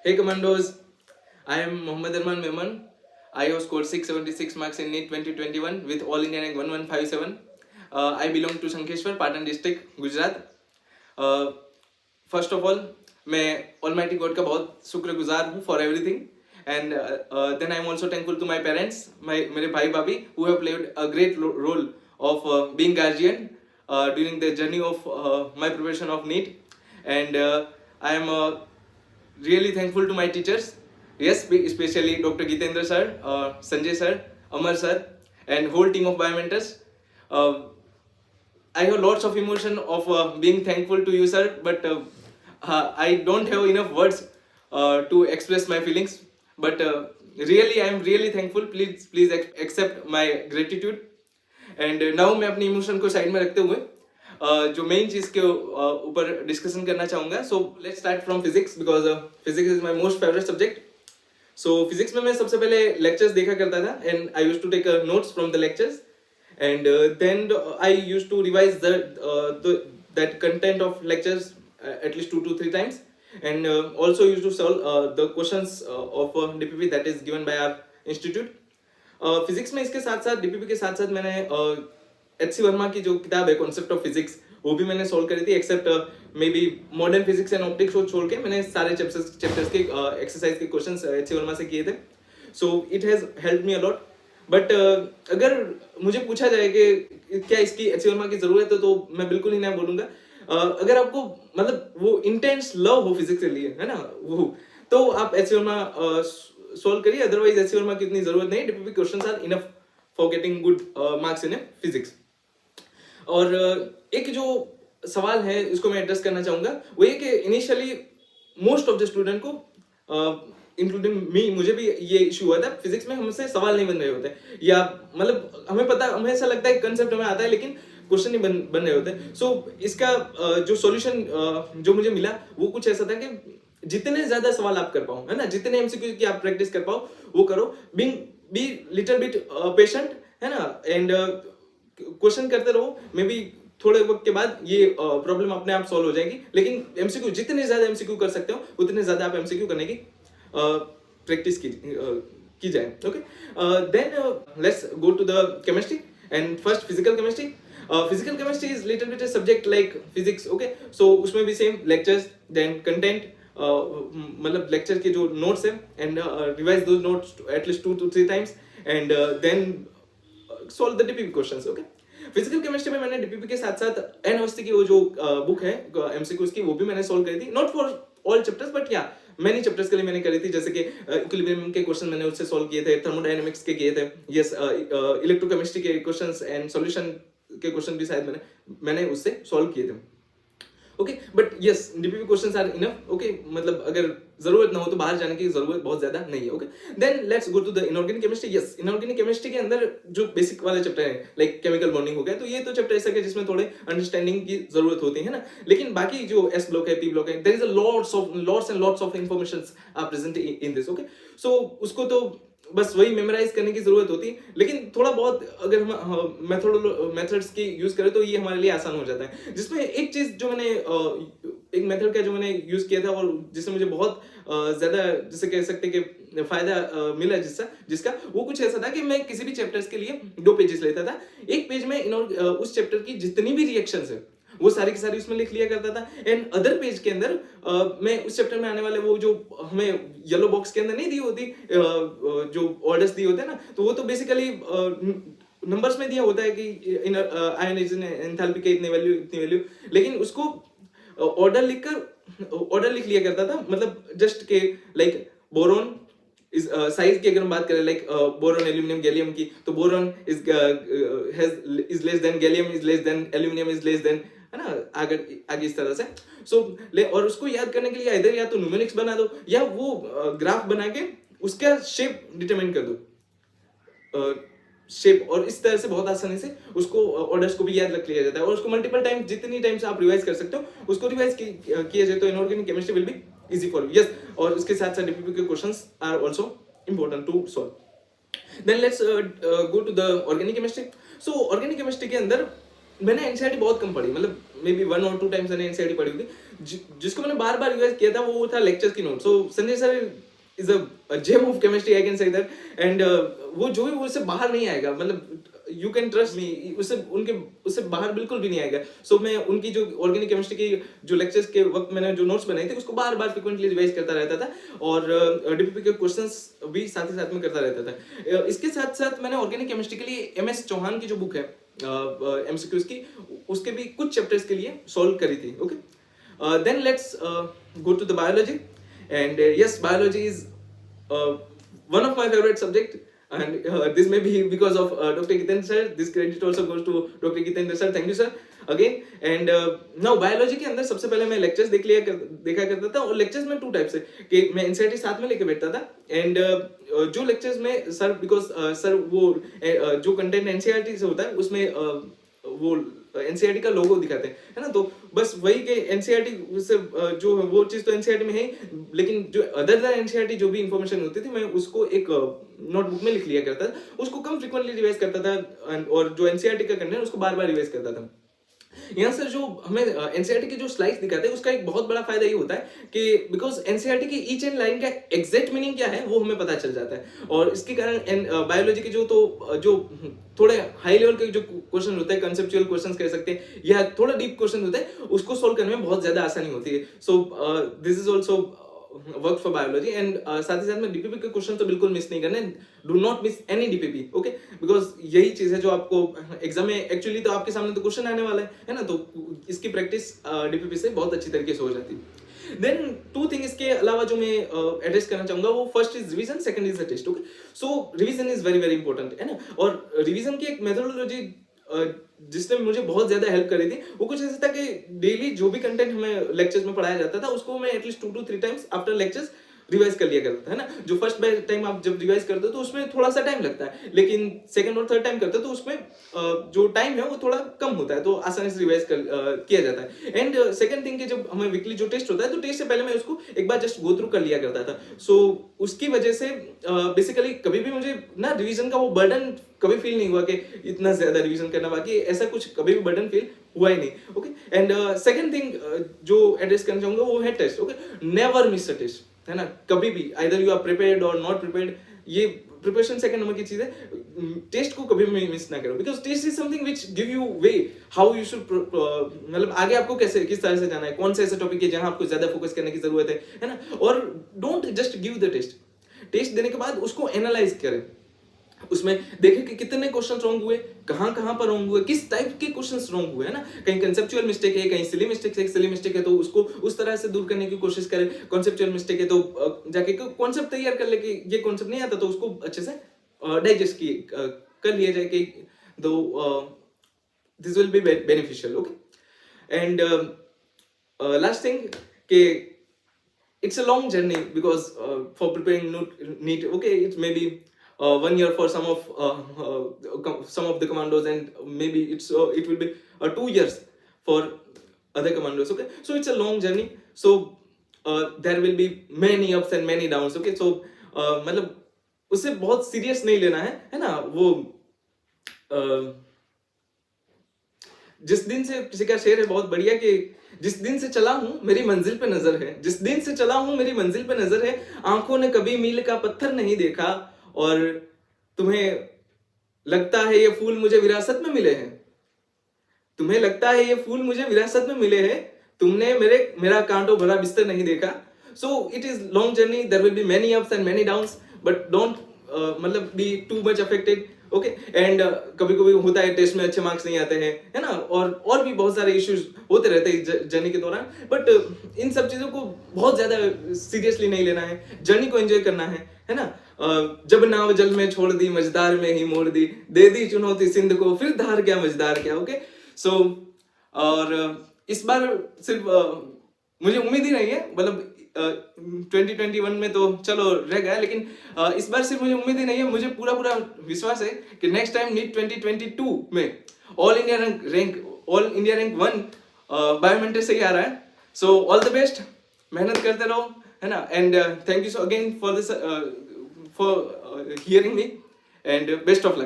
Hey Commandos, I am Mohammad Arman Memon. I have scored 676 marks in NEET 2021 with All India rank 1157. I belong to Sankeshwar, Patan district, Gujarat. Uh, First of all, मैं Almighty God का बहुत शुक्रगुजार हूँ for everything. And then I am also thankful to my parents, मेरे भाई भाभी, who have played a great role of being guardian during the journey of my preparation of NEET. And I am really thankful to my teachers. Yes, especially Dr. Gitendra sir, Sanjay sir, Amar sir, and whole team of biomentors. Uh, I have lots of emotion of being thankful to you, sir, but I don't have enough words to express my feelings. But really, I am really thankful. Please accept my gratitude. And now मैं अपनी emotion को side में रखते हुए जो main चीज के ऊपर डिस्कशन करना चाहूंगा. So let's start from physics because physics is my most favourite subject. So physics में मैं सबसे पहले लेक्चर्स देखा करता था and I used to take notes from the lectures and then I used to revise that content of lectures at least 2 to 3 times and also used to solve the questions of DPP that is given by our institute. Physics में इसके साथ साथ DPP के साथ साथ मैंने H C Verma की जो किताब है कॉन्सेप्ट ऑफ फिजिक्स वो भी मैंने सोल्व करी थी except maybe modern physics and optics को छोड़ के मैंने सारे चैप्टर्स के एक्सरसाइज के क्वेश्चंस एच सी वर्मा से किए थे. So it has help me a lot. But अगर मुझे पूछा जाए कि क्या इसकी एच सी वर्मा की जरूरत है तो मैं बिल्कुल ही नहीं बोलूंगा. अगर आपको मतलब वो इंटेंस लव हो फिजिक्स के लिए है ना वो तो आप एच सी वर्मा सोल्व करिए. अदरवाइज एच सी वर्मा की इतनी जरूरत नहीं. DPP questions are enough for getting good marks in physics. और एक जो सवाल है इसको मैं एड्रेस करना चाहूंगा वो ये कि initially most of the student को इंक्लूडिंग मी मुझे भी ये इशू हुआ था. फिजिक्स में हमसे सवाल नहीं बन रहे होते या मतलब हमें ऐसा लगता है कंसेप्ट हमें आता है लेकिन क्वेश्चन नहीं बन रहे होते. सो इसका जो सॉल्यूशन जो मुझे मिला वो कुछ ऐसा था कि जितने ज्यादा सवाल आप कर पाओ है ना जितने एमसीक्यू की आप प्रैक्टिस कर पाओ वो करो. बी लिटिल बिट पेशेंट है ना एंड क्वेश्चन करते रहो. मे बी थोड़े वक्त के बाद ये प्रॉब्लम अपने आप सॉल्व हो जाएगी. लेकिन एमसीक्यू जितने ज्यादा एमसीक्यू कर सकते हो उतने ज्यादा आप एमसीक्यू करने की प्रैक्टिस की जाए. Okay then let's go to the chemistry and first physical chemistry. Physical chemistry is little bit subject like physics. Okay so उसमें भी सेम लेक्चर्स देन कंटेंट मतलब लेक्चर के जो नोट्स है and revise those notes at least 2 to 3 times and then solve the DPP questions. Okay physical chemistry में मैंने DPP के साथ साथ एन अवस्थी की वो जो बुक है एमसीक्यूज की वो भी मैंने सॉल्व करी थी. Not for all chapters but या मेनी चैप्टर्स के लिए मैंने करी थी. जैसे कि इक्विलिब्रियम के क्वेश्चन मैंने उससे सॉल्व किए थे. थर्मोडायनेमिक्स के किए थे. यस इलेक्ट्रोकेमिस्ट्री के क्वेश्चंस एंड सॉल्यूशन के क्वेश्चन भी शायद मैंने उससे सॉल्व किए थे. Okay but yes DPP questions are enough. Okay मतलब अगर जरूरत ना हो तो बाहर जाने की जरूरत बहुत ज्यादा नहीं है. Okay then let's go to the inorganic chemistry. Yes inorganic chemistry के अंदर जो बेसिक वाले चैप्टर है लाइक केमिकल बॉन्डिंग हो गया तो ये तो चैप्टर ऐसा है जिसमें थोड़े अंडरस्टैंडिंग की जरूरत होती है ना. लेकिन बाकी जो एस ब्लॉक है पी ब्लॉक है there is a lots and lots of information are present in this. Okay so उसको तो बस वही मेमोराइज करने की जरूरत होती है. लेकिन थोड़ा बहुत अगर हम मेथड्स की यूज करें तो ये हमारे लिए आसान हो जाता है. जिसमें एक चीज जो मैंने एक मेथड का जो मैंने यूज किया था और जिससे मुझे बहुत ज्यादा जैसे कह सकते कि फायदा मिला जिसका वो कुछ ऐसा था कि मैं किसी भी चैप्टर्स के लिए 2 पेजेस लेता था. एक पेज में उस चैप्टर की जितनी भी रिएक्शंस है वो सारी की सारी उसमें लिख लिया करता था. एंड अदर पेज के अंदर मैं उस चैप्टर में आने वाले वो जो हमें येलो बॉक्स के अंदर नहीं दी होती जो ऑर्डर्स दिए होते हैं ना तो वो तो बेसिकली नंबर्स में दिया होता है कि आयनाइजेशन एंथैल्पी के इतनी वैल्यू लेकिन उसको ऑर्डर लिख लिया करता था. मतलब जस्ट के लाइक बोरॉन इस साइज की अगर हम बात करें लाइक बोरॉन एल्यूमिनियम गैलियम की तो boron is less than gallium is less than aluminium is less than है ना आगे इस तरह से. सो और उसको याद करने के लिए इधर या तो न्यूमेरिक्स बना दो या वो ग्राफ बना के उसका शेप डिटरमाइन कर दो शेप और इस तरह से बहुत आसानी से उसको ऑर्डर्स को भी याद रख लिया जाता है. और उसको मल्टीपल टाइम जितनी टाइम्स आप रिवाइज कर सकते हो उसको रिवाइज किया जाए तो inorganic chemistry will be easy for you. Yes और उसके साथ साथ डीपीपी के questions are also important to solve. Then let's go to the organic chemistry. So organic chemistry के अंदर मैंने एनसीईआरटी बहुत कम पढ़ी. मतलब मे बी 1 और 2 टाइम्स मैंने एनसीईआरटी पढ़ी हुई थी, जिसको मैंने बार बार रिवाइज किया था वो था लेक्चर्स की note. So Sanjay sir is a gem of chemistry, I can say that. And वो जो भी वो उससे बाहर नहीं आएगा, मतलब यू कैन ट्रस्ट मी, उससे बाहर बिल्कुल भी नहीं आएगा। सो मैं उनकी जो ऑर्गेनिक केमिस्ट्री की जो लेक्चर्स के वक्त मैंने जो नोट्स बनाए थे उसको बार बार फ्रिक्वेंटली रिवाइज करता रहता था, और डीपीपी के क्वेश्चंस भी साथ ही साथ में करता रहता था। इसके साथ साथ मैंने ऑर्गेनिक केमिस्ट्री के लिए एमएस चौहान की जो बुक है एमसीक्यूज की, उसके भी कुछ चैप्टर्स के लिए सॉल्व करी थी। Okay, then let's go to the biology. And yes, biology is one of my favorite subject, and this may be because of Dr. Gitendra sir. This credit also goes to Dr. Gitendra sir. Thank you sir again. And now biology के अंदर सबसे पहले मैं lectures देखा करता था, और lectures में 2 types है कि मैं एनसीईआरटी साथ में लेके बैठता था, and जो lectures में सर बिकॉज सर वो जो कंटेंट एनसीईआरटी से होता है उसमें वो एनसीईआरटी का लोगो दिखाते हैं, है ना, तो बस वही के एनसीईआरटी से जो वो चीज तो एनसीईआरटी में है, लेकिन जो अदर देन एनसीईआरटी जो भी इंफॉर्मेशन होती थी मैं उसको एक नोटबुक में लिख लिया करता था, उसको कम फ्रिक्वेंटली रिवाइज करता था, और जो एनसीईआरटी का कंटेंट उसको बार बार रिवाइज करता था। यहाँ सर जो हमें एनसीईआरटी के जो स्लाइड्स दिखाते हैं उसका एक बहुत बड़ा फायदा ये होता है कि बिकॉज एनसीईआरटी की ईच एंड लाइन का एग्जैक्ट मीनिंग क्या है वो हमें पता चल जाता है, और इसके कारण बायोलॉजी के जो थोड़े हाई लेवल के जो क्वेश्चन होते हैं, कंसेप्चुअल क्वेश्चन कह सकते हैं, या थोड़ा डीप क्वेश्चन होते हैं, उसको सोल्व करने में बहुत ज्यादा आसानी होती है। So this is also work for biology. And साथ ही साथ में डीपीपी के क्वेश्चन तो बिल्कुल मिस नहीं करने, do not miss any DPP, okay, because यही चीज है जो आपको एग्जाम में एक्चुअली तो आपके सामने तो क्वेश्चन आने वाला है ना, तो इसकी प्रैक्टिस डीपीपी से बहुत अच्छी तरीके से हो जाती है। देन 2 थिंग इसके अलावा जो मैं एड्रेस करना चाहूंगा वो first is revision, second is the test. Okay, so revision is very very important, है ना, और रिवीजन की एक मेथोडोलॉजी जिसने मुझे बहुत ज्यादा हेल्प करी थी वो कुछ ऐसा था कि डेली जो भी कंटेंट हमें लेक्चर्स में पढ़ाया जाता था उसको मैं at least 2 to 3 times after lectures revise कर लिया करता है ना। जो फर्स्ट टाइम आप जब रिवाइज करते हो तो उसमें थोड़ा सा टाइम लगता है, लेकिन सेकंड और थर्ड टाइम करते हो तो उसमें जो टाइम है वो थोड़ा कम होता है, तो आसानी से रिवाइज किया जाता है। एंड सेकंड थिंग कि जब हमें वीकली जो टेस्ट होता है तो टेस्ट से पहले मैं उसको एक बार जस्ट गो थ्रू कर लिया करता था। सो उसकी वजह से बेसिकली कभी भी मुझे ना रिवीजन का वो बर्डन कभी फील नहीं हुआ कि इतना ज्यादा रिवीजन करना, बाकी ऐसा कुछ कभी भी बर्डन फील हुआ ही नहीं। ओके, एंड सेकंड थिंग जो एड्रेस करना चाहूंगा वो है test. Okay, never miss a test, है ना, कभी भी, आइदर यू आर प्रिपेयर्ड और नॉट प्रिपेयर्ड, ये प्रिपरेशन सेकंड नंबर की चीज है, टेस्ट को कभी भी मिस ना करो, because test is something which give you way how you should, मतलब आगे आपको कैसे किस तरह से जाना है, कौन सा ऐसा टॉपिक है जहां आपको ज्यादा फोकस करने की जरूरत है ना, और don't just give the test. Test देने के बाद उसको एनालाइज करें, उसमें देखें कि कितने क्वेश्चन रॉन्ग हुए, कहां पर रॉन्ग हुए, किस टाइप के क्वेश्चंस रॉन्ग हुए, है ना, कहीं कंसेप्चुअल मिस्टेक है, कहीं सिली मिस्टेक है तो उसको उस तरह से दूर करने की कोशिश करें। कॉन्सेप्चुअल मिस्टेक है तो जाके कॉन्सेप्ट तैयार कर ले कि ये कॉन्सेप्ट नहीं आता तो उसको अच्छे से डाइजेस्ट कर लिया जाए कि दो this will be beneficial. Okay, and last thing कि it's a long journey because for preparing NEET, okay, it may be 1 year for some of the commandos, and maybe it will be 2 years for other commandos. Okay, so it's a long journey, so there will be many ups and many downs. Okay, so मतलब उसे बहुत serious नहीं लेना है ना, वो जिस दिन से किसी का शेर है बहुत बढ़िया कि जिस दिन से चला हूं मेरी मंजिल पे नजर है, जिस दिन से चला हूं मेरी मंजिल पे नजर है, आंखों ने कभी मील का पत्थर नहीं देखा, और तुम्हें लगता है ये फूल मुझे विरासत में मिले हैं, तुम्हें लगता है ये फूल मुझे विरासत में मिले हैं, तुमने मेरा कांटों भरा बिस्तर नहीं देखा। So it is long journey, there will be many ups and many downs, but don't मतलब be too much affected. Okay, and कभी कभी होता है टेस्ट में अच्छे मार्क्स नहीं आते हैं, है ना, और भी बहुत सारे इश्यूज होते रहते हैं जर्नी के दौरान, बट इन सब चीजों को बहुत ज्यादा सीरियसली नहीं लेना है, जर्नी को एंजॉय करना है ना। जब नाव जल में छोड़ दी मझदार में ही मोड़ दी, दे दी चुनौती सिंध को फिर धार क्या मझदार क्या। ओके, सो और इस बार सिर्फ मुझे उम्मीद ही नहीं है, मतलब 2021 में तो चलो रह गया, लेकिन इस बार सिर्फ मुझे उम्मीद ही नहीं है, मुझे पूरा विश्वास है कि नेक्स्ट टाइम नीट 2022 में ऑल इंडिया रैंक 1 बायोमेट्रिक से ही आ रहा है। सो ऑल द बेस्ट, मेहनत करते रहो, है ना, and thank you so again for this for hearing me, and best of luck.